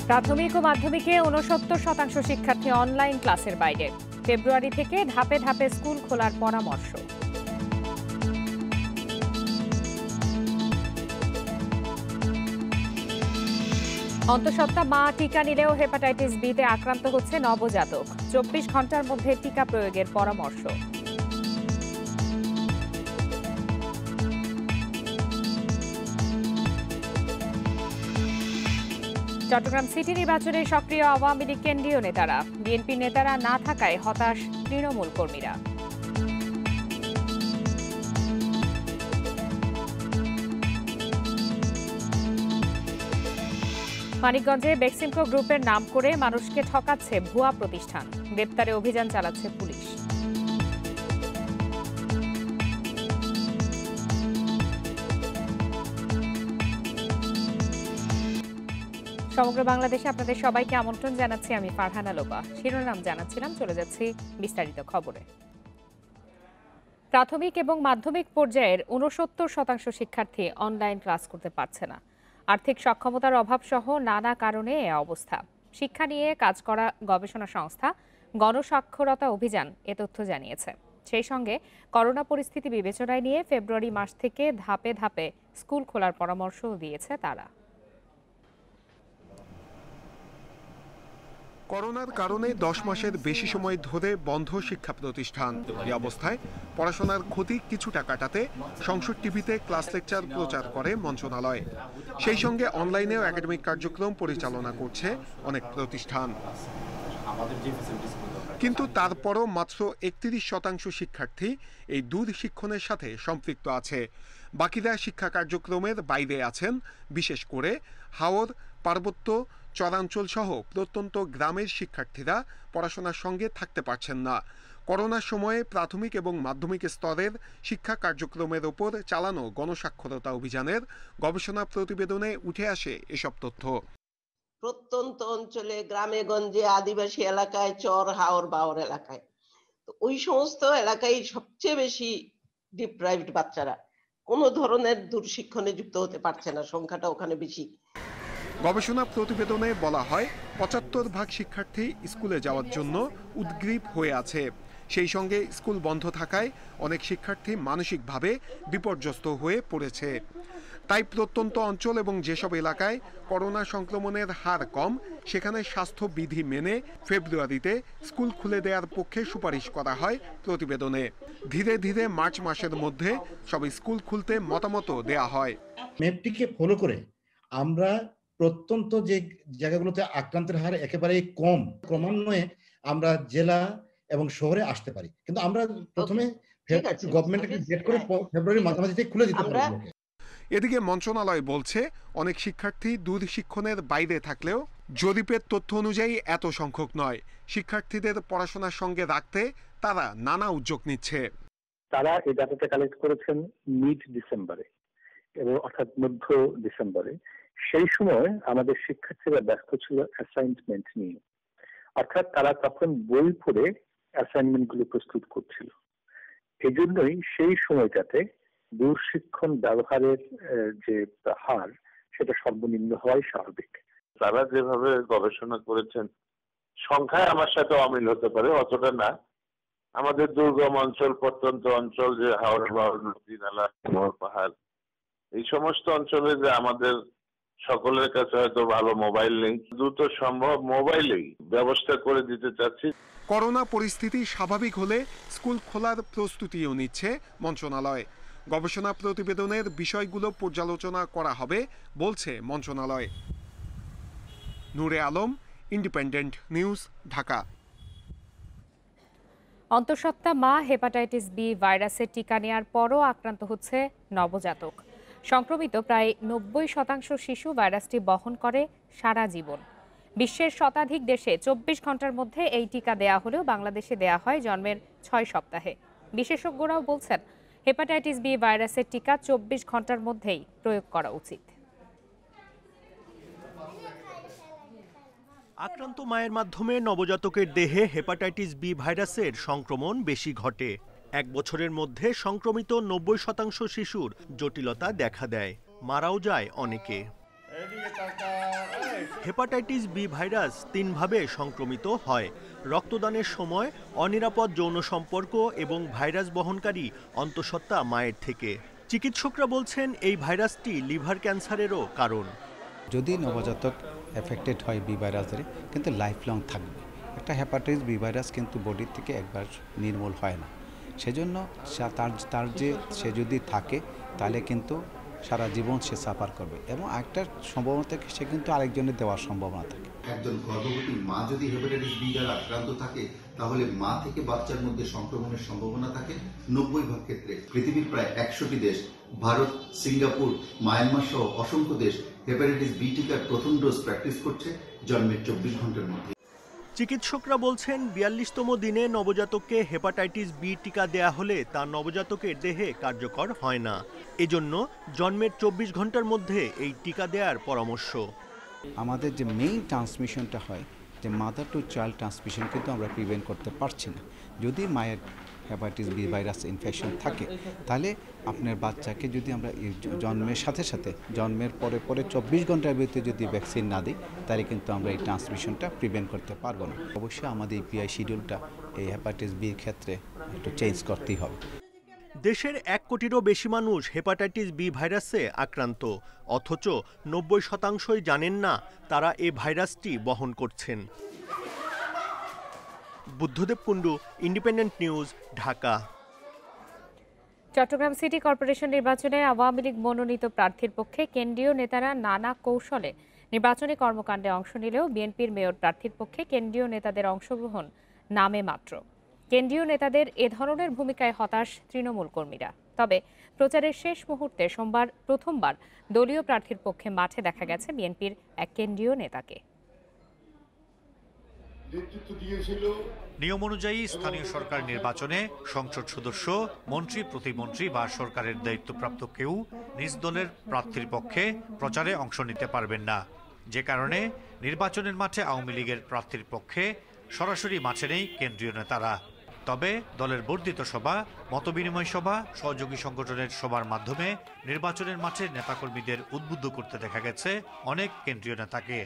প্রাথমিক ও মাধ্যমিকে ৬৯% শিক্ষার্থী অনলাইন ক্লাসের বাইরে। ফেব্রুয়ারি থেকে ধাপে ধাপে স্কুল খোলার পরামর্শ। অন্তঃসত্ত্বা মা টিকা নিলেও হেপাটাইটিস বিতে আক্রান্ত হচ্ছে নবজাতক। ২৪ ঘন্টার মধ্যে টিকা প্রয়োগের পরামর্শ। চট্টগ্রাম সিটি নির্বাচনে সক্রিয় আওয়ামী লীগ কেন্দ্রীয় নেতারা। বিএনপি নেতারা না থাকায় হতাশ তৃণমূল কর্মীরা। মানিকগঞ্জে বেক্সিমকো গ্রুপের নাম করে মানুষকে ঠকাচ্ছে ভুয়া প্রতিষ্ঠান। গ্রেপ্তারে অভিযান চালাচ্ছে পুলিশ। সমগ্র বাংলাদেশে আপনাদের সবাইকে আমন্ত্রণ জানাচ্ছি আমি ফারহানা লোপা। শিরোনাম জানাচ্ছিলাম, চলে যাচ্ছি বিস্তারিত খবরে। প্রাথমিক এবং মাধ্যমিক পর্যায়ের ৬৯% শিক্ষার্থী অনলাইন ক্লাস করতে পারছে না। আর্থিক সক্ষমতার অভাব সহ নানা কারণে এ অবস্থা। শিক্ষা নিয়ে কাজ করা গবেষণা সংস্থা গণসাক্ষরতা অভিযান এ তথ্য জানিয়েছে। সেই সঙ্গে করোনা পরিস্থিতি বিবেচনায় নিয়ে ফেব্রুয়ারি মাস থেকে ধাপে ধাপে স্কুল খোলার পরামর্শ দিয়েছে তারা। করোনার কারণে ১০ মাসের বেশি সময় ধরে বন্ধ শিক্ষা প্রতিষ্ঠান। এই অবস্থায় পড়াশোনার ক্ষতি কিছুটা কাটাতে সংসদ টিভিতে ক্লাস লেকচার প্রচার করে মন্ত্রণালয়। সেই সঙ্গে অনলাইনেও একাডেমিক কার্যক্রম পরিচালনা করছে অনেক প্রতিষ্ঠান। কিন্তু তারপরও মাত্র ৩১% শিক্ষার্থী এই দূরশিক্ষণের সাথে সম্পৃক্ত আছে। বাকিরা শিক্ষা কার্যক্রমের বাইরে আছেন। বিশেষ করে হাওর, পার্বত্য, চরাঞ্চল সহ প্রত্যন্ত গ্রামের শিক্ষার্থীরা পড়াশোনার সঙ্গে থাকতে পারছেন না। করোনার সময়ে প্রাথমিক এবং মাধ্যমিক স্তরের শিক্ষা কার্যক্রমের ওপর চালানো গণসাক্ষরতা অভিযানের গবেষণা প্রতিবেদনে উঠে আসে এসব তথ্য। প্রত্যন্ত অঞ্চলে, গ্রামে গঞ্জে, আদিবাসী এলাকায়, চর হাওর বাওর এলাকায়, তো ওই সমস্ত এলাকায় সবচেয়ে বেশি ডিপ্রাইভড বাচ্চারা কোনো ধরনের দূরশিক্ষণে যুক্ত হতে পারছে না। সংখ্যাটা ওখানে বেশি। গবেষণা প্রতিবেদনে বলা হয় ৭৫% শিক্ষার্থী স্কুলে যাওয়ার জন্য উদ্গ্রীব হয়ে আছে। সেই সঙ্গে স্কুল বন্ধ থাকায় অনেক শিক্ষার্থী মানসিকভাবে বিপর্যস্ত হয়ে পড়েছে। তাই প্রত্যন্ত অঞ্চল এবং যেসব এলাকায় করোনা সংক্রমণের হার কম, সেখানে স্বাস্থ্যবিধি মেনে ফেব্রুয়ারিতে স্কুল খুলে দেওয়ার পক্ষে সুপারিশ করা হয় প্রতিবেদনে। ধীরে ধীরে মার্চ মাসের মধ্যে সব স্কুল খুলতে মতামত দেয়া হয়। ম্যাপটিকে ফলো করে আমরা প্রত্যন্ত যে জায়গাগুলোতে আক্রান্তের হার একেবারেই কম, ক্রমান্বয়ে আমরা জেলা এবং শহরে আসতে পারি। কিন্তু আমরা প্রথমে গভর্নমেন্টকে ডেট করে ফেব্রুয়ারির মাঝামাঝিতে খুলে দিতে পারবো। এদিকে মন্ত্রণালয় বলছে অনেক শিক্ষার্থী দূরশিক্ষণের বাইরে থাকলেও জরিপের তথ্য অনুযায়ী এত সংখ্যক নয়। শিক্ষার্থীদের পড়াশোনার সঙ্গে রাখতে তারা নানা উদ্যোগ নিচ্ছে। তারা এই ডাটাটা কালেক্ট করেছেন মিড ডিসেম্বরে এবং অর্থাৎ মধ্য ডিসেম্বরে। সেই সময় আমাদের শিক্ষার্থীরা ব্যস্ত ছিল অ্যাসাইনমেন্ট নিয়ে, অর্থাৎ তারা তখন বই পড়ে অ্যাসাইনমেন্ট গুলো প্রস্তুত করছিল। এই জন্যই সেই সময়টাতে দূরশিক্ষণ ব্যবহারের যে হার সেটা সর্বনিম্ন হওয়াই স্বাভাবিক। তারা যেভাবে গবেষণা করেছেন, সংখ্যায় আমার সাথে অমিল হতে পারে, অতটা না। আমাদের দুর্গম অঞ্চল, প্রত্যন্ত অঞ্চল, যে হাওড় বাওড়, নদী নালা, পাহাড়, এই সমস্ত অঞ্চলে যে আমাদের সকলের কাছে হয়তো ভালো মোবাইল নেই, দ্রুত সম্ভব মোবাইলেই ব্যবস্থা করে দিতে চাচ্ছি। করোনা পরিস্থিতি স্বাভাবিক হলে স্কুল খোলার প্রস্তুতিও নিচ্ছে মন্ত্রণালয়। গবেষণা প্রতিবেদনের বিষয়গুলো পর্যালোচনা করা হবে বলছে মন্ত্রণালয়। নূরে আলম, ইন্ডিপেন্ডেন্ট নিউজ, ঢাকা। অন্তঃসত্ত্বা মা হেপাটাইটিস বি ভাইরাসের টিকা নেওয়ার পরও আক্রান্ত হচ্ছে নবজাতক। সংক্রমিত প্রায় ৯০% শিশু ভাইরাসটি বহন করে সারা জীবন। বিশ্বের শতাধিক দেশে ২৪ ঘন্টার মধ্যে এই টিকা দেয়া হলেও বাংলাদেশে দেয়া হয় জন্মের ৬ সপ্তাহে। বিশেষজ্ঞরাও বলছেন হেপাটাইটিস বি ভাইরাসের টিকা ২৪ ঘন্টার মধ্যেই প্রয়োগ করা উচিত। আক্রান্ত মায়ের মাধ্যমে নবজাতকের দেহে হেপাটাইটিস বি ভাইরাসের সংক্রমণ বেশি ঘটে। ১ বছরের মধ্যে সংক্রমিত ৯০% শিশুর জটিলতা দেখা দেয়, মারাও যায় অনেকে। হেপাটাইটিস বি ভাইরাস 3 ভাবে সংক্রমিত হয়: রক্তদানের সময়, অনিরাপদ যৌন সম্পর্ক এবং ভাইরাস বহনকারী অন্তঃসত্ত্বা মায়ের থেকে। চিকিৎসকরা বলছেন এই ভাইরাসটি লিভার ক্যান্সারেরও কারণ। যদি নবজাতক এফেক্টেড হয় বি ভাইরাসে, কিন্তু লাইফ লং থাকবে। একটা হেপাটাইটিস বি ভাইরাস কিন্তু বডি থেকে একবার নির্মূল হয় না, সেজন্য সে যদি থাকে তাহলে কিন্তু সারা জীবন সে সাফার করবে, এবং একটা সম্ভাবনা থেকে সে কিন্তু আরেকজনের দেওয়ার সম্ভাবনা থাকে। একজন গর্ভবতী মা যদি হেপাটাইটিস বি দ্বারা আক্রান্ত থাকে, তাহলে মা থেকে বাচ্চার মধ্যে সংক্রমণের সম্ভাবনা থাকে 90% ক্ষেত্রে। পৃথিবীর প্রায় 100টি দেশ, ভারত, সিঙ্গাপুর, মায়ানমার সহ অসংখ্য দেশ হেপাটাইটিস বি টিকার প্রথম ডোজ প্র্যাকটিস করছে জন্মের 24 ঘন্টার মধ্যে। চিকিৎসকরা বলছেন 42তম দিনে নবজাতককে হেপাটাইটিস বি টিকা দেয়া হলে তা নবজাতকের দেহে কার্যকর হয় না। এজন্য জন্মের 24 ঘন্টার মধ্যে এই টিকা দেওয়ার পরামর্শ। আমাদের যে মেইন ট্রান্সমিশনটা হয়, যে মাদার টু চাইল্ড ট্রান্সমিশন, কিন্তু আমরা প্রিভেন্ট করতে পারছি না। যদি মায়ের হেপাটাইটিস বি ভাইরাস ইনফেকশন থাকে, তাহলে আপনার বাচ্চাকে যদি আমরা জন্মের সাথে সাথে, জন্মের পরে 24 ঘন্টার ভিতরে যদি ভ্যাকসিন না দিই, তাহলে কিন্তু আমরা এই ট্রান্সমিশনটা প্রিভেন্ট করতে পারবো না। অবশ্যই আমাদের ইপিআই শিডিউলটা এই হেপাটাইটিস বির ক্ষেত্রে একটু চেঞ্জ করতেই হবে। দেশের 1 কোটিরও বেশি মানুষ হেপাটাইটিস বি ভাইরাসে আক্রান্ত, অথচ 90% জানেন না তারা এই ভাইরাসটি বহন করছেন। Buddhadeb Kundu, independent news, Dhaka. Chittagong city corporation নির্বাচনে আওয়ামী লীগ মনোনীত প্রার্থীর পক্ষে কেন্দ্রীয় নেতারা নানা কৌশলে নির্বাচনী কর্মকাণ্ডে অংশ নিলেও বিএনপির মেয়র প্রার্থীর পক্ষে কেন্দ্রীয় নেতাদের অংশগ্রহণ নামে মাত্র। কেন্দ্রীয় নেতাদের এ ধরনের ভূমিকায় হতাশ তৃণমূল কর্মীরা। তবে প্রচারের শেষ মুহূর্তে সোমবার প্রথমবার দলীয় প্রার্থীর পক্ষে মাঠে দেখা গেছে বিএনপির এক কেন্দ্রীয় নেতাকে। নিয়ম অনুযায়ী স্থানীয় সরকার নির্বাচনে সংসদ সদস্য, মন্ত্রী, প্রতিমন্ত্রী বা সরকারের দায়িত্বপ্রাপ্ত কেউ নিজ দলের প্রার্থীর পক্ষে প্রচারে অংশ নিতে পারবেন না। যে কারণে নির্বাচনের মাঠে আওয়ামী লীগের প্রার্থীর পক্ষে সরাসরি মাঠে নেই কেন্দ্রীয় নেতারা। তবে দলের বর্ধিত সভা, মতবিনিময় সভা, সহযোগী সংগঠনের সভার মাধ্যমে নির্বাচনের মাঠে নেতাকর্মীদের উদ্বুদ্ধ করতে দেখা গেছে অনেক কেন্দ্রীয় নেতাকে।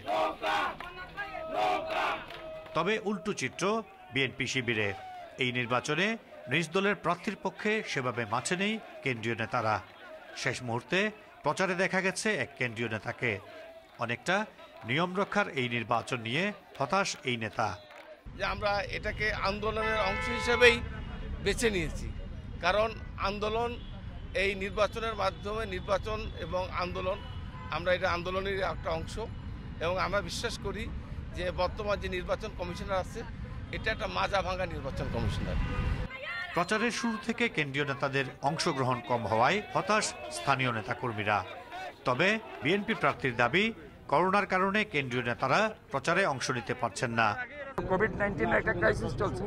তবে উল্টো চিত্র বিএনপি শিবিরে। এই নির্বাচনে নিজ দলের প্রার্থীর পক্ষে সেভাবে মাঠে নেই কেন্দ্রীয় নেতারা। শেষ মুহূর্তে প্রচারে দেখা গেছে এক কেন্দ্রীয় নেতাকে। অনেকটা নিয়ম রক্ষার এই নির্বাচন নিয়ে হতাশ এই নেতা। যে আমরা এটাকে আন্দোলনের অংশ হিসেবেই বেছে নিয়েছি, কারণ আন্দোলন এই নির্বাচনের মাধ্যমে, নির্বাচন এবং আন্দোলন, আমরা এটা আন্দোলনের একটা অংশ, এবং আমরা বিশ্বাস করি যে বর্তমান যে নির্বাচন কমিশনার আছে, এটা একটা মাজা ভাঙা নির্বাচন কমিশনার। প্রচারের শুরু থেকে কেন্দ্রীয় নেতাদের অংশগ্রহণ কম হওয়ায় হতাশ স্থানীয় নেতাকর্মীরা। তবে বিএনপি প্রার্থীর দাবি, করোনার কারণে কেন্দ্রীয় নেতারা প্রচারে অংশ নিতে পারছেন না। কোভিড-19 একটা ক্রাইসিস চলছে,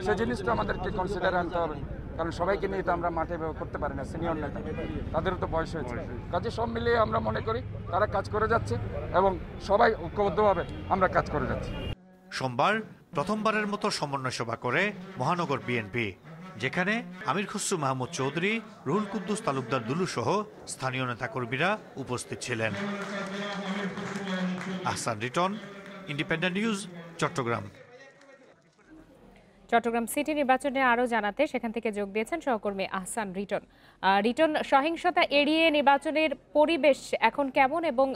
সেই জিনিসটা আমাদেরকে কনসিডার আনতে হবে, কারণ সবাইকে নিয়ে তো আমরা মাঠে করতে পারি না। সিনিয়র নেতা, তাদেরও তো বয়স হয়েছে। কাজে সব মিলিয়ে আমরা মনে করি তারা কাজ করে যাচ্ছে এবং সবাই ঐক্যবদ্ধভাবে আমরা কাজ করে যাচ্ছি। সোমবার প্রথমবারের মতো সমন্বয় সভা করে মহানগর বিএনপি, যেখানে আমির খসরু মাহমুদ চৌধুরী, রুহুল কুদ্দুস তালুকদার দুলু সহ স্থানীয় নেতাকর্মীরা উপস্থিত ছিলেন। Ahsan Riton, independent news, Chittagong. Chittagong city নির্বাচনে আরও জানাতে সেখান থেকে যোগ দিয়েছেন সহকর্মী আহসান রিটন। রিটন, সহিংসতা এড়িয়ে নির্বাচনের পরিবেশ এখন কেমন এবং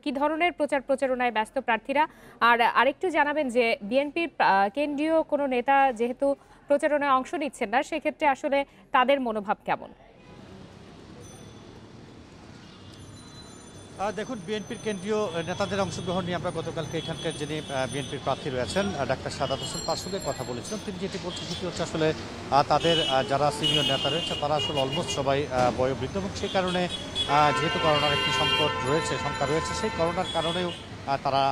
কি ধরনের প্রচারণায় ব্যস্ত প্রার্থীরা? আর আরেকটু জানাবেন যে বিএনপির কেন্দ্রীয় কোনো নেতা যেহেতু প্রচারণায় অংশ নিচ্ছেন না, সেক্ষেত্রে আসলে তাদের মনোভাব কেমন? দেখুন, বিএনপির কেন্দ্রীয় নেতাদের অংশগ্রহণ নিয়ে আমরা গতকালকে এখানকার যিনি বিএনপির প্রার্থী রয়েছেন ডাক্তার সাদাত হোসেন, তার সঙ্গে কথা বলেছিলাম। তিনি যেটি বলছেন সেটি হচ্ছে আসলে তাদের যারা সিনিয়র নেতা রয়েছে তারা আসলে অলমোস্ট সবাই বয়োবৃদ্ধ, এবং সেই কারণে যেহেতু করোনার একটি সংখ্যা রয়েছে, সেই করোনার কারণেও তারা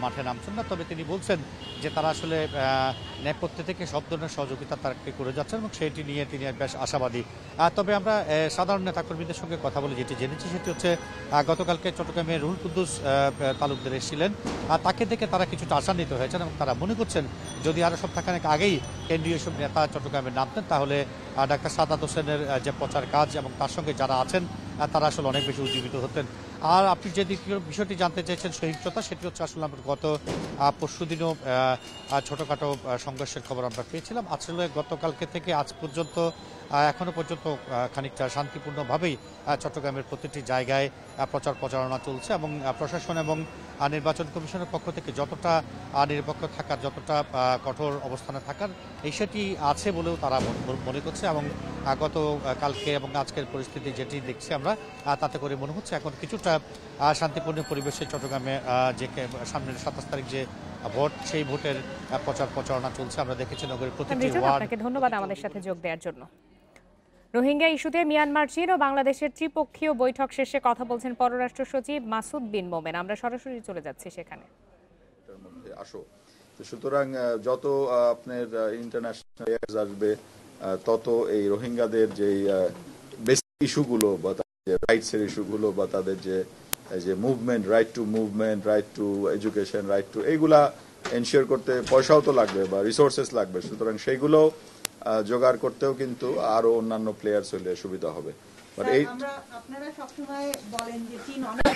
মাঠে নামছেন না। তবে তিনি বলছেন যে তারা আসলে নেপথ্য থেকে সব ধরনের সহযোগিতা তাকে করে যাচ্ছেন এবং সেটি নিয়ে তিনি বেশ আশাবাদী। তবে আমরা সাধারণ নেতাকর্মীদের সঙ্গে কথা বলে যেটি জেনেছি সেটি হচ্ছে গতকালকে চট্টগ্রামে রুহুল কুদ্দুস তালুকদার এসেছিলেন, তাকে দেখে তারা কিছুটা আশান্বিত হয়েছেন এবং তারা মনে করছেন যদি আরও সপ্তাহখানেক আগেই কেন্দ্রীয় সব নেতা চট্টগ্রামে নামতেন তাহলে ডাক্তার সাদাত হোসেনের যে প্রচার কাজ এবং তার সঙ্গে যারা আছেন তারা আসলে অনেক বেশি উজ্জীবিত হতেন। আর আপনি যে বিষয়টি জানতে চাইছেন সহিংসতা, সেটি হচ্ছে আসলে আমরা গত পরশুদিনও ছোটোখাটো সংঘর্ষের খবর আমরা পেয়েছিলাম। আসলে গতকালকে থেকে আজ পর্যন্ত এখনো পর্যন্ত খানিকটা শান্তিপূর্ণভাবেই চট্টগ্রামের প্রতিটি জায়গায় প্রচার প্রচারণা চলছে এবং প্রশাসন এবং নির্বাচন কমিশনের পক্ষ থেকে যতটা নিরপেক্ষ থাকার, যতটা কঠোর অবস্থানে থাকার এই সেটি আছে বলেও তারা মনে করছে। এবং গত কালকে এবং আজকের পরিস্থিতি যেটি দেখছি আমরা, তাতে করে মনে হচ্ছে এখন কিছুটা শান্তিপূর্ণ পরিবেশে চট্টগ্রামে যে সামনের 27 তারিখ যে ভোট, সেই ভোটের প্রচার প্রচারণা চলছে। আমরা দেখেছি নগরের প্রতিটি ওয়ার্ড। আপনাকে ধন্যবাদ আমাদের সাথে যোগ দেওয়ার জন্য। রোহিঙ্গা ইস্যুতে মিয়ানমার, চীন ও বাংলাদেশের ত্রিপক্ষীয় বৈঠক শেষে কথা বলছেন পররাষ্ট্র সচিব মাসুদ বিন মোমেন। আমরা সরাসরি চলে যাচ্ছি সেখানে। সুতরাং যত আপনার ইন্টারন্যাশনাল আসবে তত এই রোহিঙ্গাদের যে বেসিক ইস্যুগুলো বা তাদের রাইটস এর ইস্যুগুলো বা তাদের যে movement, right two movement, right two education, right two, এইগুলা এনশিওর করতে পয়সাও তো লাগবে বা রিসোর্সেস লাগবে। সুতরাং সেইগুলো জোগাড় করতেও কিন্তু আরো অন্যান্য প্লেয়ার্স হলে সুবিধা হবে। আপনারা সবসময় বলেন যে চীন অনেক,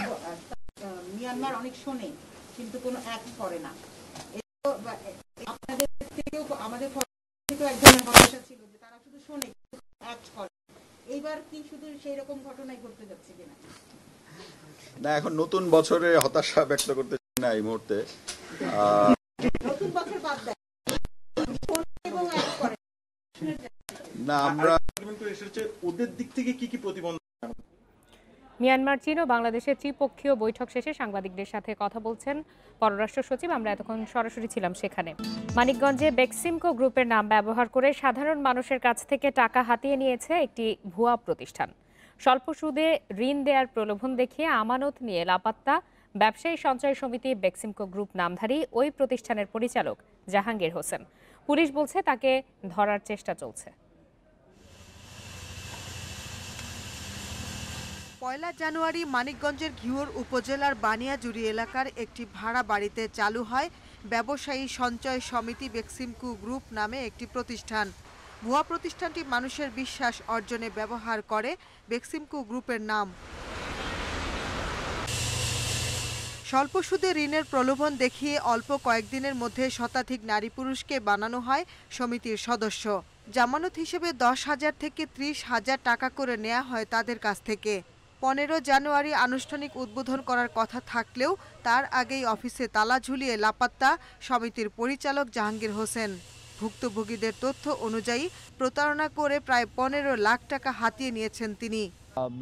মিয়ানমার অনেক শোনে কিন্তু কোনো অ্যাক্ট করে না। আপনাদের থেকেও আমাদের থেকেও এক ধরনের হতাশা ছিল যে তারা শুধু শোনে কিন্তু অ্যাক্ট করে। এইবার কি শুধু সেই রকম ঘটনাই ঘটতে যাচ্ছে কিনা? না, এখন নতুন বছরে হতাশা ব্যক্ত করতে চাই না এই মুহূর্তে। নতুন বছর বাদ দেয়, এবং অ্যাক্ট করে না, আমরা ওদের দিক থেকে কি প্রতিবন্ধক? মিয়ানমার, চীন ও বাংলাদেশের ত্রিপক্ষীয় বৈঠক শেষে সাংবাদিকদের সাথে কথা বলছেন পররাষ্ট্র সচিব। আমরা এতক্ষণ সরাসরি ছিলাম সেখানে। মানিকগঞ্জে বেক্সিমকো গ্রুপের নাম ব্যবহার করে সাধারণ মানুষের কাছ থেকে টাকা হাতিয়ে নিয়েছে একটি ভুয়া প্রতিষ্ঠান। স্বল্প সুদে ঋণ দেওয়ার প্রলোভন দেখিয়ে আমানত নিয়ে লাপাত্তা ব্যবসায়ী সঞ্চয় সমিতি বেক্সিমকো গ্রুপ নামধারী ওই প্রতিষ্ঠানের পরিচালক জাহাঙ্গীর হোসেন। পুলিশ বলছে তাকে ধরার চেষ্টা চলছে। পয়লা জানুয়ারি মানিকগঞ্জের ঘিওর উপজেলার বানিয়াজুরি এলাকার একটি ভাড়া বাড়িতে চালু হয় ব্যবসায়ী সঞ্চয় সমিতি বেক্সিমকো গ্রুপ নামে একটি প্রতিষ্ঠান। ভুয়া প্রতিষ্ঠানটি মানুষের বিশ্বাস অর্জনে ব্যবহার করে বেক্সিমকো গ্রুপের নাম। স্বল্প সুদে ঋণের প্রলোভন দেখিয়ে অল্প কয়েকদিনের মধ্যে শতাধিক নারী পুরুষকে বানানো হয় সমিতির সদস্য। জামানত হিসেবে 10,000 থেকে 30,000 টাকা করে নেওয়া হয় তাদের কাছ থেকে। 15 জানুয়ারি আনুষ্ঠানিক উদ্বোধন করার কথা থাকলেও তার আগেই অফিসে তালা ঝুলিয়ে লাপাত্তা সমিতির পরিচালক জাহাঙ্গীর হোসেন। ভুক্তভোগীদের তথ্য অনুযায়ী প্রতারণা করে প্রায় 15 লাখ টাকা হাতিয়ে নিয়েছেন তিনি।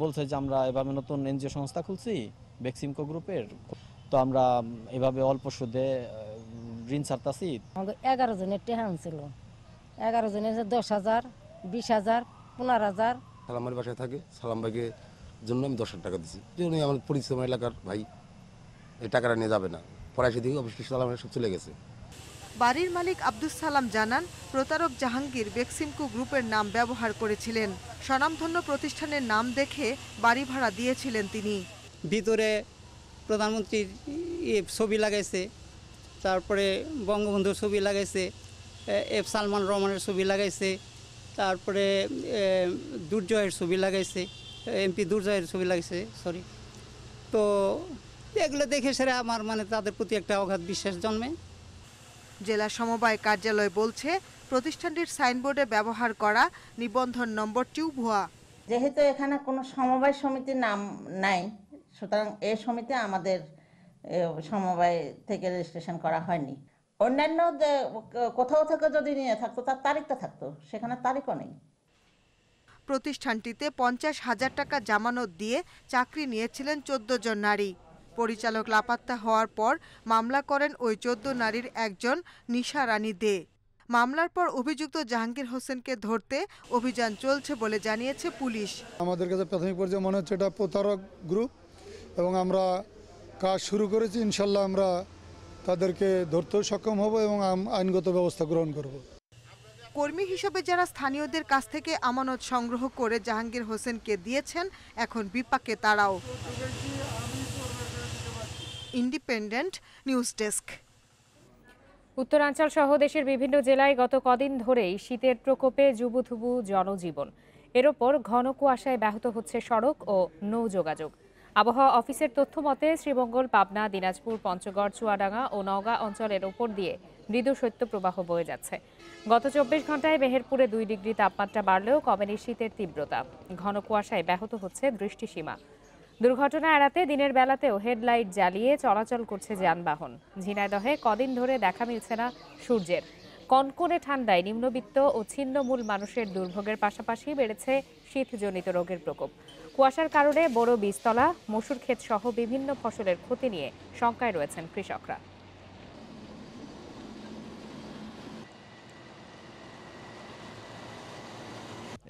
বলছে যে আমরা এভাবে নতুন এনজিও সংস্থা খুলছি বেক্সিমকো গ্রুপের, তো আমরা এভাবে অল্প সুদে ঋণ ছাড়তাছি। 11 জনের টেহা ছিল, 11 জনের 10,000, 20,000, 15,000। সালামের বাসায় থাকে, সালাম ভাইকে জন্য আমি 10,000 টাকা দিচ্ছি। উনি আমার পরিচিত এলাকার ভাই, এই টাকাটা নিয়ে যাবে না, পড়াশি দিকে অফিস সালামের সব চলে গেছে। বাড়ির মালিক আব্দুস সালাম জানান, প্রতারক জাহাঙ্গীর বেক্সিমকো গ্রুপের নাম ব্যবহার করেছিলেন। স্বনামধন্য প্রতিষ্ঠানের নাম দেখে বাড়ি ভাড়া দিয়েছিলেন তিনি। ভিতরে প্রধানমন্ত্রীর ছবি লাগাইছে, তারপরে বঙ্গবন্ধুর ছবি লাগাইছে, এফ সালমান রহমানের ছবি লাগাইছে, তারপরে দুর্জয়ের ছবি লাগাইছে, এমপি দুর্জয়ের ছবি লাগাইছে, সরি। তো এগুলো দেখে সেরা আমার তাদের প্রতি একটা অগাধ বিশ্বাস জন্মে। জেলা সমবায় কার্যালয় বলছে প্রতিষ্ঠানটির সাইনবোর্ডে ব্যবহার করা নিবন্ধন নম্বরটিও ভুয়া। যেহেতু এখানে কোনো সমবায় সমিতির নাম নাই, সুতরাং এই সমিতি আমাদের সমবায় থেকে রেজিস্ট্রেশন করা হয়নি। অন্যান্য কোথাও থেকে যদি নিয়ে থাকতো তার তারিখটা থাকতো, সেখানে তারিখও নেই। প্রতিষ্ঠানটিতে 50,000 টাকা জামানত দিয়ে চাকরি নিয়েছিলেন 14 জন নারী। পরিচালক লাপাত্তা হওয়ার পর মামলা করেন ওই 14 নারীর একজন নিশা রানী দে। মামলার পর অভিযুক্ত জাহাঙ্গীর হোসেনকে ধরতে অভিযান চলছে বলে জানিয়েছে পুলিশ। আমাদের কাছে প্রাথমিক পর্যায়ে মনে হচ্ছে এটা প্রতারক গ্রুপ এবং আমরা কাজ শুরু করেছি। ইনশাল্লাহ আমরা তাদেরকে ধরতেও সক্ষম হব এবং আইনগত ব্যবস্থা গ্রহণ করব। কর্মী হিসেবে যারা স্থানীয়দের কাছ থেকে আমানত সংগ্রহ করে জাহাঙ্গীর হোসেনকে দিয়েছেন, এখন বিপাকে তারাও। Independent news desk. উত্তরাঞ্চল সহ দেশের বিভিন্ন জেলায় গত কদিন ধরেই শীতের প্রকোপে জুবুথুবু জনজীবন। এর ওপর ঘন কুয়াশায় ব্যাহত হচ্ছে সড়ক ও নৌ যোগাযোগ। আবহাওয়া অফিসের তথ্য মতে শ্রীমঙ্গল, পাবনা, দিনাজপুর, পঞ্চগড়, চুয়াডাঙ্গা ও নওগাঁ অঞ্চলের উপর দিয়ে মৃদু শৈত্যপ্রবাহ বয়ে যাচ্ছে। গত 24 ঘন্টায় মেহেরপুরে 2 ডিগ্রি তাপমাত্রা বাড়লেও কমেনি শীতের তীব্রতা। ঘন কুয়াশায় ব্যাহত হচ্ছে দৃষ্টিসীমা। দুর্ঘটনা এড়াতে দিনের বেলাতেও হেডলাইট জ্বালিয়ে চলাচল করছে যানবাহন। ঝিনাইদহে কদিন ধরে দেখা মিলছে না সূর্যের। কনকনে ঠান্ডায় নিম্নবিত্ত ও ছিন্নমূল মানুষের দুর্ভোগের পাশাপাশি বেড়েছে শীতজনিত রোগের প্রকোপ। কুয়াশার কারণে বড় বীজতলা, মসুর ক্ষেত সহ বিভিন্ন ফসলের ক্ষতি নিয়ে শঙ্কায় রয়েছেন কৃষকরা।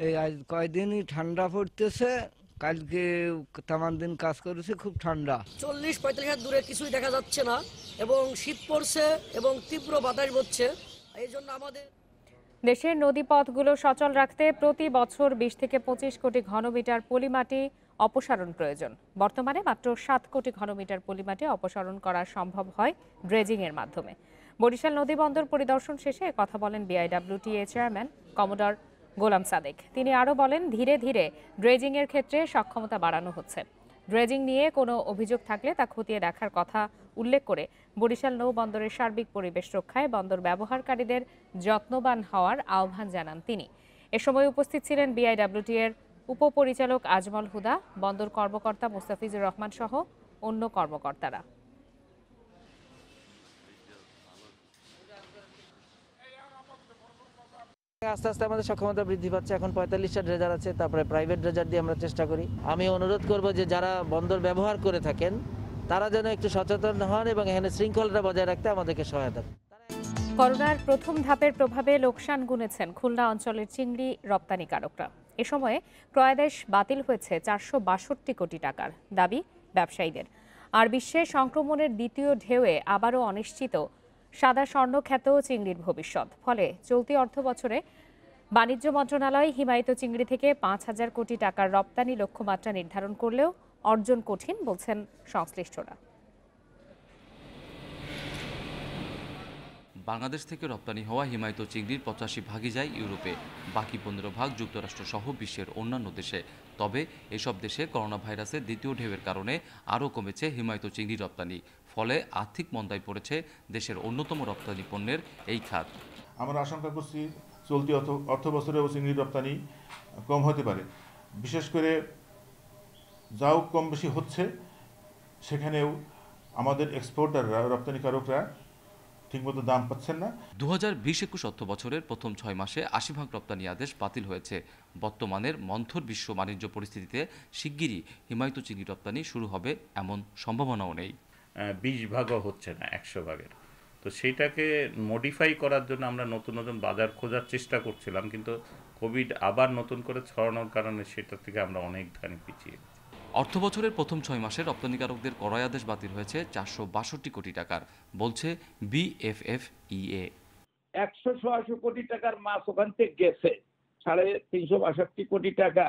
এই আজ কয়দিনই ঠান্ডা পড়তেছে, কালকে তেমন দিন কাজ করেছে, খুব ঠান্ডা। 40-45 হাত দূরে কিছুই দেখা যাচ্ছে না এবং শীত পড়ছে এবং তীব্র বাতাস বইছে। এই জন্য আমাদের দেশের নদীপথগুলো সচল রাখতে প্রতি বছর 20 থেকে 25 কোটি ঘনমিটার পলিমাটি অপসারণ প্রয়োজন। বর্তমানে মাত্র 7 কোটি ঘনমিটার পলিমাটি অপসারণ করা সম্ভব হয় ড্রেজিং এর মাধ্যমে। বরিশাল নদী বন্দর পরিদর্শন শেষে কথা বলেন বিআইডব্লিউটিএ চেয়ারম্যান কমোডর গোলাম সাদেক। তিনি আরও বলেন, ধীরে ধীরে ড্রেজিং এর ক্ষেত্রে সক্ষমতা বাড়ানো হচ্ছে। ড্রেজিং নিয়ে কোনো অভিযোগ থাকলে তা খতিয়ে দেখার কথা উল্লেখ করে বরিশাল নৌবন্দরের সার্বিক পরিবেশ রক্ষায় বন্দর ব্যবহারকারীদের যত্নবান হওয়ার আহ্বান জানান তিনি। এ সময় উপস্থিত ছিলেন বিআইডব্লিউটি-এর উপপরিচালক আজমল হুদা, বন্দর কর্মকর্তা মুস্তাফিজুর রহমান সহ অন্য কর্মকর্তারা। আস্তে আস্তে আমাদের সক্ষমতা বৃদ্ধি পাচ্ছে। এখন 45টা ড্রেজার আছে, তারপরে প্রাইভেট ড্রেজার দিয়ে আমরা চেষ্টা করি। আমি অনুরোধ করব যে যারা বন্দর ব্যবহার করে থাকেন তারা যেন একটু সচেতন হন এবং এখানে শৃঙ্খলতা বজায় রাখতে আমাদেরকে সহায়তা করেন। করোনার প্রথম ধাপের প্রভাবে লোকসান গুনেছেন খুলনা অঞ্চলের চিংড়ি রপ্তানিকারকরা। এ সময়ে ক্রয়াদেশ বাতিল হয়েছে 462 কোটি টাকার, দাবি ব্যবসায়ীদের। আর বিশ্বে সংক্রমণের দ্বিতীয় ঢেউয়ে আবারও অনিশ্চিত সাদা স্বর্ণ খ্যাত চিংড়ির ভবিষ্যৎ। ফলে চলতি অর্থবছরে বাণিজ্য মন্ত্রণালয় হিমায়িত চিংড়ি থেকে 5,000 কোটি টাকার রপ্তানি লক্ষ্যমাত্রা নির্ধারণ করলেও অর্জন কঠিন বলছেন সংশ্লিষ্টরা। বাংলাদেশ থেকে রপ্তানি হওয়া হিমায়িত চিংড়ির 85 ভাগই যায় ইউরোপে, বাকি 15 ভাগ যুক্তরাষ্ট্র সহ বিশ্বের অন্যান্য দেশে। তবে এসব দেশে করোনা ভাইরাসের দ্বিতীয় ঢেউয়ের কারণে আরও কমেছে হিমায়িত চিংড়ি রপ্তানি। ফলে আর্থিক মন্দায় পড়েছে দেশের অন্যতম রপ্তানি পণ্যের এই খাত। আমরা আশঙ্কা করছি চলতি অর্থবছরেও চিংড়ি রপ্তানি কম হতে পারে। বিশেষ করে যাও কম বেশি হচ্ছে, সেখানেও আমাদের এক্সপোর্টাররা, রপ্তানিকারকরা ঠিকমতো দাম পাচ্ছেন না। 2020-21 অর্থ বছরের প্রথম 6 মাসে 80 ভাগ রপ্তানি আদেশ বাতিল হয়েছে। বর্তমানের মন্থর বিশ্ব বাণিজ্য পরিস্থিতিতে শিগগিরই হিমায়িত চিংড়ি রপ্তানি শুরু হবে এমন সম্ভাবনাও নেই। 20 ভাগও হচ্ছে না 100 ভাগের। তো সেইটাকে মডিফাই করার জন্য আমরা নতুন নতুন বাজার খোঁজার চেষ্টা করছিলাম, কিন্তু কোভিড আবার নতুন করে ছড়ানোর কারণে সেটা থেকে আমরা অনেকখানি পিছিয়ে। অর্থ বছরের প্রথম 6 মাসে রপ্তানিকারকদের ক্রয় আদেশ বাতিল হয়েছে 462 কোটি টাকার, বলছে বিএফএফইএ। 100-180 কোটি টাকার মাছ ওখান থেকে গেছে, 362 কোটি টাকা।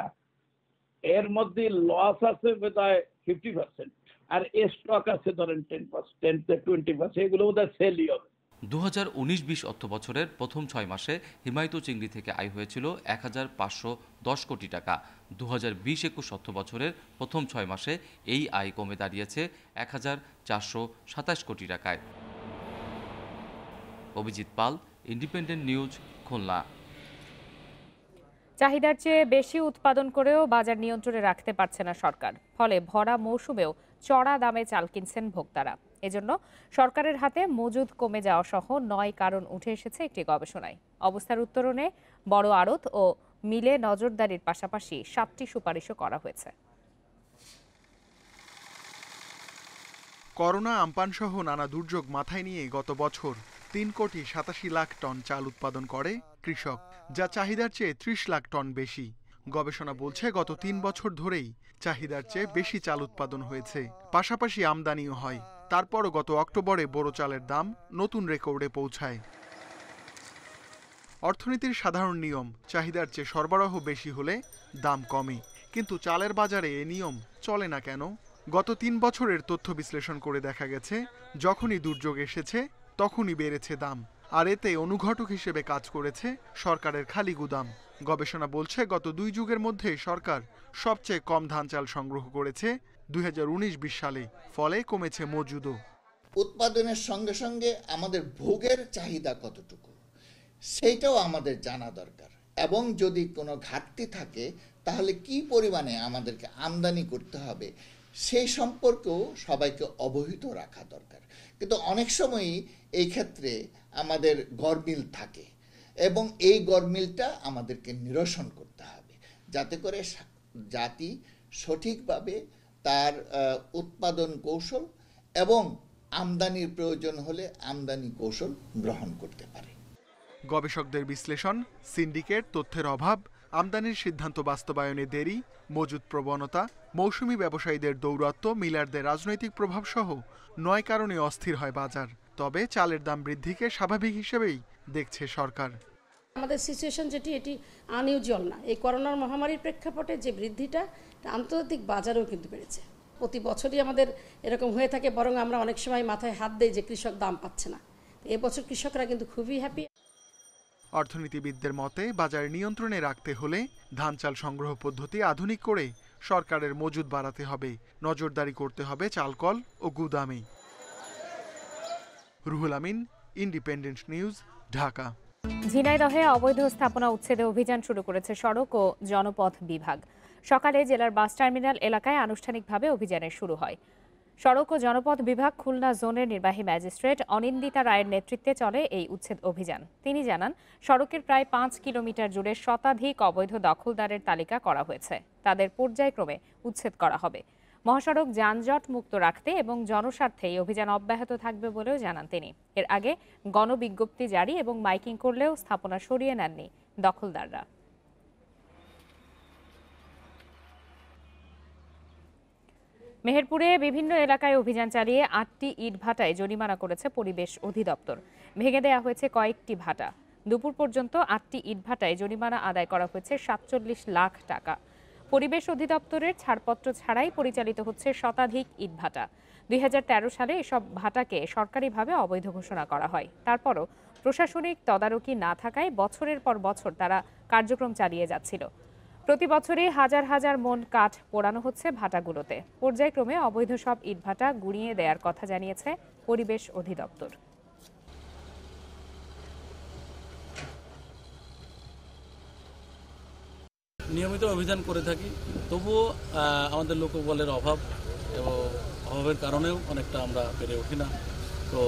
এর মধ্যে লস আছে বোধহয় 50%, আর স্টক আছে ধরেন 10-20%, এগুলো বোধহয় সেলই হবে। 2019-20 অর্থ বছরের প্রথম 6 মাসে হিমায়িত চিংড়ি থেকে আয় হয়েছিল 1510 কোটি টাকা। 2020-21 অর্থ বছরের প্রথম 6 মাসে এই আয় কমে দাঁড়িয়েছে 1427 কোটি টাকায়। অভিজিৎ পাল, ইন্ডিপেন্ডেন্ট নিউজ, খুলনা। চাহিদার চেয়ে বেশি উৎপাদন করেও বাজার নিয়ন্ত্রণে রাখতে পারছে না সরকার। ফলে ভরা মৌসুমেও চড়া দামে চাল কিনছেন ভোক্তারা। এজন্য সরকারের হাতে মজুদ কমে যাওয়া সহ 9 কারণ উঠে এসেছে একটি গবেষণায়। অবস্থার উত্তরণে বড় আড়ত ও মিলে নজরদারির পাশাপাশি 7টি সুপারিশও করা হয়েছে। করোনা, আমপান সহ নানা দুর্যোগ মাথায় নিয়ে গত বছর 3,87,00,000 টন চাল উৎপাদন করে কৃষক, যা চাহিদার চেয়ে 30 লাখ টন বেশি। গবেষণা বলছে গত 3 বছর ধরেই চাহিদার চেয়ে বেশি চাল উৎপাদন হয়েছে, পাশাপাশি আমদানিও হয়। তারপরও গত অক্টোবরে বোরো চালের দাম নতুন রেকর্ডে পৌঁছায়। অর্থনীতির সাধারণ নিয়ম, চাহিদার চেয়ে সরবরাহ বেশি হলে দাম কমে, কিন্তু চালের বাজারে এ নিয়ম চলে না কেন? গত 3 বছরের তথ্য বিশ্লেষণ করে দেখা গেছে, যখনই দুর্যোগ এসেছে তখনই বেড়েছে দাম, আর এতে অনুঘটক হিসেবে কাজ করেছে সরকারের খালি গুদাম। গবেষণা বলছে গত 2 যুগের মধ্যে সরকার সবচেয়ে কম ধান চাল সংগ্রহ করেছে 2019-20 সালে, ফলে কমেছে মজুদও। উৎপাদনের সঙ্গে সঙ্গে আমাদের ভোগের চাহিদা কতটুকু সেইটাও আমাদের জানা দরকার, এবং যদি কোনো ঘাটতি থাকে তাহলে কি পরিমাণে আমাদেরকে আমদানি করতে হবে সেই সম্পর্কেও সবাইকে অবহিত রাখা দরকার। কিন্তু অনেক সময়ই এই ক্ষেত্রে আমাদের গরমিল থাকে, এবং এই গরমিলটা আমাদেরকে নিরসন করতে হবে যাতে করে জাতি সঠিকভাবে তার উৎপাদন কৌশল এবং আমদানির প্রয়োজন হলে আমদানি কৌশল গ্রহণ করতে পারে। গবেষকদের বিশ্লেষণ, সিন্ডিকেট, তথ্যের অভাব, আমদানির সিদ্ধান্ত বাস্তবায়নে দেরি, মজুদ প্রবণতা, মৌসুমি ব্যবসায়ীদের দৌরাত্ম্য, মিলারদের রাজনৈতিক প্রভাব সহ 9 কারণে অস্থির হয় বাজার। তবে চালের দাম বৃদ্ধিকে স্বাভাবিক হিসেবেই দেখছে সরকার। আমাদের সিচুয়েশন যেটি এটি আনইউজুয়াল না। এই করোনার মহামারীর প্রেক্ষাপটে যে বৃদ্ধিটা আন্তর্জাতিক বাজারেও কিন্তু বেড়েছে। প্রতি বছরই আমাদের এরকম হয়ে থাকে, বরং আমরা অনেক সময় মাথায় হাত দেই যে কৃষক দাম পাচ্ছে না। এবছর কৃষকরা কিন্তু খুবই হ্যাপি। অর্থনীতিবিদদের মতে বাজার নিয়ন্ত্রণে রাখতে হলে ধান চাল সংগ্রহ পদ্ধতি আধুনিক করে সরকারের মজুদ বাড়াতে হবে, নজরদারি করতে হবে চালকল ও গুদামে। Ruhul Amin, independent news, Dhaka. ঝিনাইদহে অবৈধ স্থাপনা উচ্ছেদে অভিযান শুরু করেছে সড়ক ও জনপথ বিভাগ। সকালে জেলার বাস টার্মিনাল এলাকায় আনুষ্ঠানিকভাবে অভিযানের শুরু হয়। সড়ক ও জনপথ বিভাগ খুলনা জোনের নির্বাহী ম্যাজিস্ট্রেট অনিন্দিতা রায়ের নেতৃত্বে চলে এই উচ্ছেদ অভিযান। তিনি জানান, সড়কের প্রায় 5 কিলোমিটার জুড়ে শতাধিক অবৈধ দখলদারের তালিকা করা হয়েছে। তাদের পর্যায়ক্রমে উচ্ছেদ করা হবে। মহাসড়ক যানজট মুক্ত রাখতে এবং জনস্বার্থে এই অভিযান অব্যাহত থাকবে বলেও জানান তিনি। এর আগে গণবিজ্ঞপ্তি জারি এবং মাইকিং করলেও স্থাপনা সরিয়ে নেননি দখলদাররা। মেহেরপুরে বিভিন্ন এলাকায় অভিযান চালিয়ে 8টি ইটভাটায় জরিমানা করেছে পরিবেশ অধিদপ্তর। ভেঙে দেওয়া হয়েছে কয়েকটি ভাটা। দুপুর পর্যন্ত 8টি ইটভাটায় জরিমানা আদায় করা হয়েছে 47 লাখ টাকা। পরিবেশ অধিদপ্তরের ছাড়পত্র ছাড়াই পরিচালিত হচ্ছে শতাধিক ইটভাটা। 2013 সালে এসব ভাটাকে সরকারিভাবে অবৈধ ঘোষণা করা হয়। তারপরও প্রশাসনিক তদারকি না থাকায় বছরের পর বছর তারা কার্যক্রম চালিয়ে যাচ্ছিল। প্রতি বছরই হাজার হাজার মন কাঠ পোড়ানো হচ্ছে ভাটাগুলোতে। পর্যায়ক্রমে অবৈধ সব ইটভাটা গুঁড়িয়ে দেওয়ার কথা জানিয়েছে পরিবেশ অধিদপ্তর। নিয়মিত অভিযান করে থাকি, তবুও আমাদের লোকবলের অভাব এবং অভাবের কারণেও অনেকটা আমরা পেরে উঠি না। তো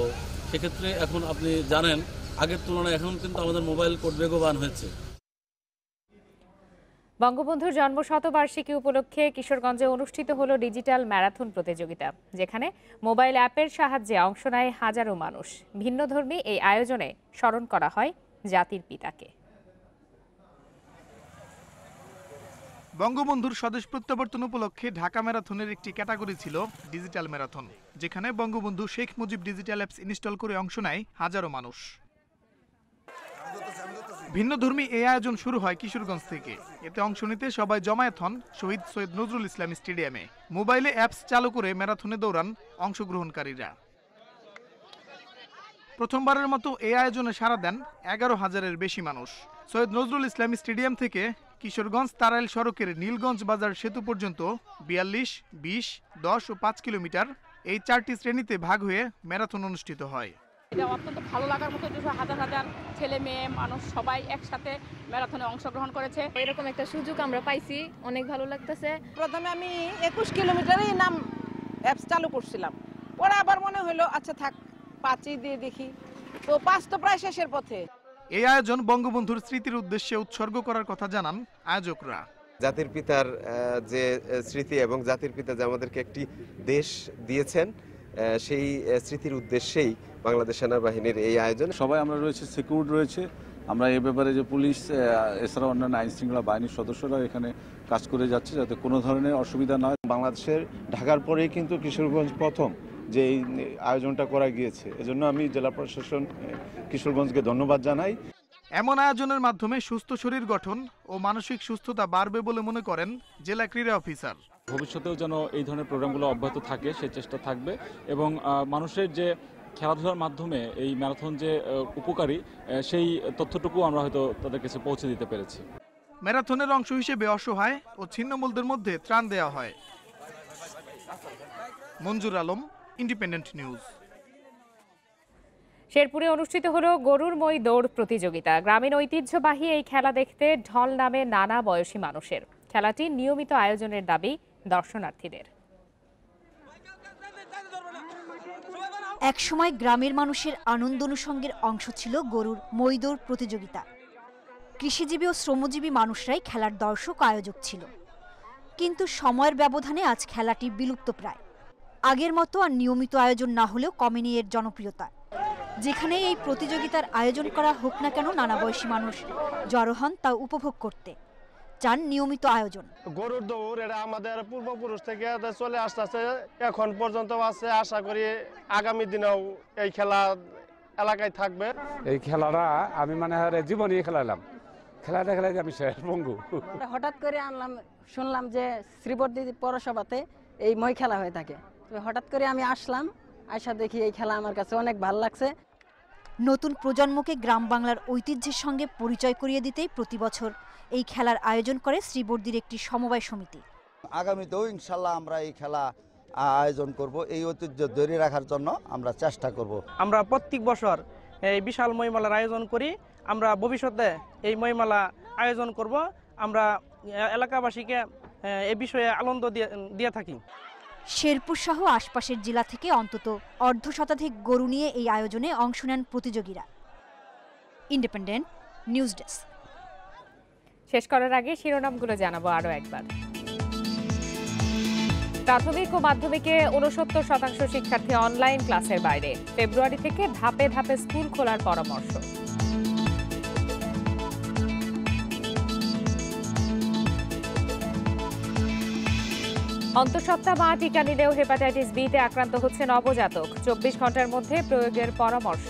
সেক্ষেত্রে এখন আপনি জানেন আগের তুলনায় এখন কিন্তু আমাদের মোবাইল কোড বেগবান হয়েছে। বঙ্গবন্ধুর জন্মশতবার্ষিকী উপলক্ষে কিশোরগঞ্জে অনুষ্ঠিত হলো ডিজিটাল ম্যারাথন প্রতিযোগিতা, যেখানে মোবাইল অ্যাপের সাহায্যে অংশ নেয় হাজারো মানুষ। ভিন্নধর্মী এই আয়োজনে স্মরণ করা হয় জাতির পিতাকে। বঙ্গবন্ধুর স্বদেশ প্রত্যাবর্তন উপলক্ষে ঢাকা ম্যারাথনের একটি ক্যাটাগরি ছিল ডিজিটাল ম্যারাথন, যেখানে Bangabandhu Sheikh Mujib digital apps install করে অংশ নেয় হাজারো মানুষ। ভিন্নধর্মী এই আয়োজন শুরু হয় কিশোরগঞ্জ থেকে। এতে অংশ নিতে সবাই জমায়েত হন শহীদ সৈয়দ নজরুল ইসলাম স্টেডিয়ামে। মোবাইলে অ্যাপস চালু করে ম্যারাথনে দৌড়ান অংশগ্রহণকারীরা। প্রথমবারের মতো এই আয়োজনে সাড়া দেন 11,000-এর বেশি মানুষ। সৈয়দ নজরুল ইসলাম স্টেডিয়াম থেকে কিশোরগঞ্জ তারাইল সড়কের নীলগঞ্জ বাজার সেতু পর্যন্ত 42, 20, 10 ও 5 কিলোমিটার এই 4টি শ্রেণীতে ভাগ হয়ে ম্যারাথন অনুষ্ঠিত হয়। এটা অত্যন্ত ভালো লাগার মতো, হাজার হাজার ছেলে মেয়ে মানুষ সবাই একসাথে ম্যারাথনে অংশগ্রহণ করেছে। এরকম একটা সুযোগ আমরা পাইছি, অনেক ভালো লাগতেছে। প্রথমে আমি 21 কিলোমিটারই নাম অ্যাপস চালু করছিলাম, পরে আবার মনে হলো আচ্ছা থাক 5ই দিয়ে দেখি, তো 5 তো প্রায় শেষের পথে। এই আয়োজন বঙ্গবন্ধুর স্মৃতির উদ্দেশ্যে উৎসর্গ করার কথা জানান আয়োজকরা। জাতির পিতার যে স্মৃতি এবং জাতির পিতা যে আমাদেরকে একটি দেশ দিয়েছেন, সেই স্মৃতির উদ্দেশ্যেই বাংলাদেশ সেনাবাহিনীর এই আয়োজন। সবাই আমরা রয়েছে, সিকিউর রয়েছে। আমরা এ ব্যাপারে যে পুলিশ এছাড়া অন্যান্য আইন শৃঙ্খলা বাহিনীর সদস্যরা এখানে কাজ করে যাচ্ছে যাতে কোনো ধরনের অসুবিধা না হয়। বাংলাদেশের ঢাকার পরেই কিন্তু কিশোরগঞ্জ প্রথম যে এই আয়োজনটা করা গিয়েছে, এজন্য আমি জেলা প্রশাসন কিশোরগঞ্জকে ধন্যবাদ জানাই। এমন আয়োজনের মাধ্যমে সুস্থ শরীর গঠন ও মানসিক সুস্থতা বাড়বে বলে মনে করেন জেলা ক্রীড়া অফিসার। ভবিষ্যতেও যেন এই ধরনের প্রোগ্রামগুলো অব্যাহত থাকে সেই চেষ্টা থাকবে এবং মানুষের যে খেলাধুলার মাধ্যমে এই ম্যারাথন যে উপকারী সেই তথ্যটুকু আমরা হয়তো তাদের কাছে পৌঁছে দিতে পেরেছি। ম্যারাথনের অংশ হিসেবে অসহায় ও ছিন্নমূলদের মধ্যে ত্রাণ দেওয়া হয়। মঞ্জুর আলম, ইন্ডিপেন্ডেন্ট নিউজ। শেরপুরে অনুষ্ঠিত হলো গরুর মই দৌড় প্রতিযোগিতা। গ্রামীণ ঐতিহ্যবাহী এই খেলা দেখতে ঢল নামে নানা বয়সী মানুষের। খেলাটি নিয়মিত আয়োজনের দাবি দর্শনার্থীদের। একসময় গ্রামের মানুষের আনন্দ অনুষঙ্গের অংশ ছিল গরুর মই দৌড় প্রতিযোগিতা। কৃষিজীবী ও শ্রমজীবী মানুষরাই খেলার দর্শক আয়োজক ছিল, কিন্তু সময়ের ব্যবধানে আজ খেলাটি বিলুপ্ত প্রায়। আগের মতো আর নিয়মিত আয়োজন না হলেও কমেনি এর জনপ্রিয়তা। যেখানে এই প্রতিযোগিতার আয়োজন করা হোক না কেন, নানা বয়সী মানুষ জড়ো হন তা উপভোগ করতে, চান নিয়মিত আয়োজন। গরুর দৌড় এটা আমাদের পূর্বপুরুষ থেকে চলে আসতেছে, এখন পর্যন্ত আছে। আশা করি আগামী দিনেও এই খেলা এলাকায় থাকবে। এই খেলাটা আমি মানে জীবনে খেলালাম, খেলাটা খেলাই আমি শেষ বঙ্গু। হঠাৎ করে শুনলাম যে শ্রীবর্দী পৌরসভাতে এই মই খেলা হয়ে থাকে। হঠাৎ করে আমি আসলাম, আশা দেখি এই খেলা আমার কাছে অনেক ভালো লাগছে। নতুন প্রজন্মকে গ্রাম বাংলার ঐতিহ্যের সঙ্গে পরিচয় করিয়ে দিতেই প্রতি বছর এই খেলার আয়োজন করে শ্রীবর্দীর একটি সমবায় সমিতি। আগামীতেও ইনশাল্লাহ আমরা এই খেলা আয়োজন করব, এই ঐতিহ্য ধরে রাখার জন্য আমরা চেষ্টা করব। আমরা প্রত্যেক বছর এই বিশাল মইমেলার আয়োজন করি, আমরা ভবিষ্যতে এই মইমেলা আয়োজন করব। আমরা এলাকাবাসীকে এই বিষয়ে আনন্দ দিয়ে থাকি। শেরপুর সহ আশপাশের জেলা থেকে অন্তত অর্ধশতাধিক গরু নিয়ে এই আয়োজনে অংশ নেন প্রতিযোগীরা। Independent news desk. শেষ করার আগে শিরোনামগুলো জানাবো আরো একবার। প্রাথমিক ও মাধ্যমিকে ৬৯% শিক্ষার্থী অনলাইন ক্লাসের বাইরে। ফেব্রুয়ারি থেকে ধাপে ধাপে স্কুল খোলার পরামর্শ। অন্তঃসত্ত্বা মা টিকা নিলেও হেপাটাইটিস বি-তে আক্রান্ত হচ্ছে নবজাতক। ২৪ ঘন্টার মধ্যে প্রয়োগের পরামর্শ।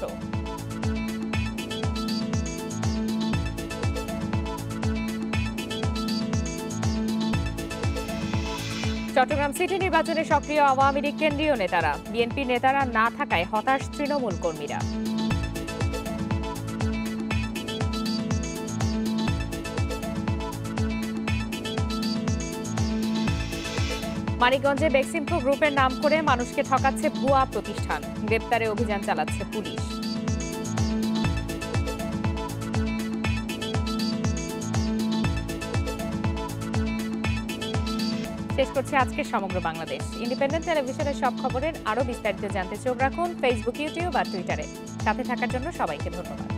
চট্টগ্রাম সিটি নির্বাচনে সক্রিয় আওয়ামী লীগ কেন্দ্রীয় নেতারা। বিএনপি নেতারা না থাকায় হতাশ তৃণমূল কর্মীরা। মানিকগঞ্জে বেক্সিমকো গ্রুপের নাম করে মানুষকে ঠকাচ্ছে ভুয়া প্রতিষ্ঠান। গ্রেপ্তারে অভিযান চালাচ্ছে পুলিশ। শেষ করছে আজকের সমগ্র বাংলাদেশ। ইন্ডিপেন্ডেন্ট টেলিভিশনের সব খবরের আরো বিস্তারিত জানতে চোখ রাখুন ফেসবুক, ইউটিউব আর টুইটারে। সাথে থাকার জন্য সবাইকে ধন্যবাদ।